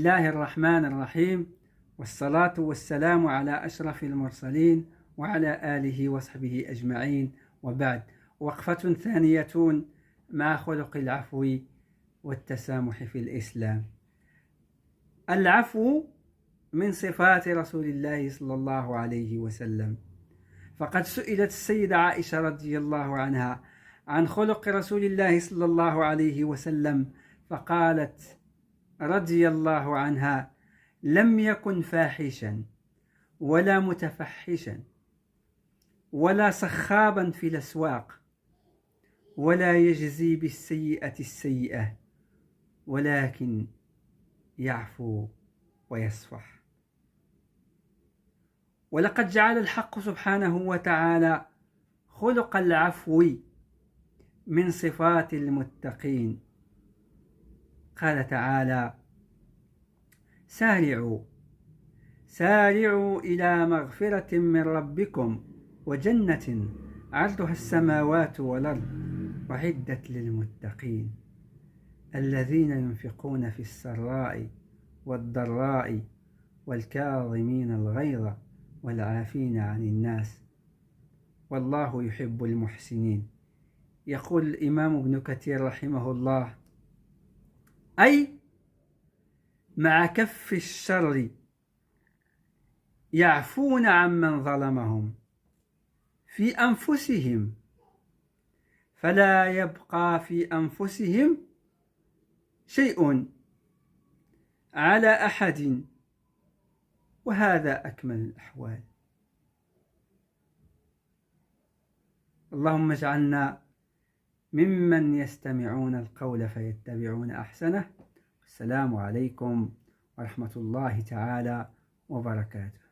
الله الرحمن الرحيم، والصلاة والسلام على أشرف المرسلين وعلى آله وصحبه أجمعين، وبعد. وقفة ثانية مع خلق العفو والتسامح في الإسلام. العفو من صفات رسول الله صلى الله عليه وسلم، فقد سئلت السيدة عائشة رضي الله عنها عن خلق رسول الله صلى الله عليه وسلم، فقالت رضي الله عنها: لم يكن فاحشا ولا متفحشا ولا صخابا في الأسواق، ولا يجزي بالسيئة السيئة، ولكن يعفو ويصفح. ولقد جعل الحق سبحانه وتعالى خلق العفو من صفات المتقين. قال تعالى: سارعوا إلى مغفرة من ربكم وجنة عرضها السماوات والأرض أعدت للمتقين الذين ينفقون في السراء والضراء والكاظمين الغيظ والعافين عن الناس والله يحب المحسنين. يقول الإمام ابن كثير رحمه الله: أي مع كف الشر يعفون عمن ظلمهم في أنفسهم، فلا يبقى في أنفسهم شيء على أحد، وهذا أكمل الأحوال. اللهم اجعلنا ممن يستمعون القول فيتبعون أحسنه. السلام عليكم ورحمة الله تعالى وبركاته.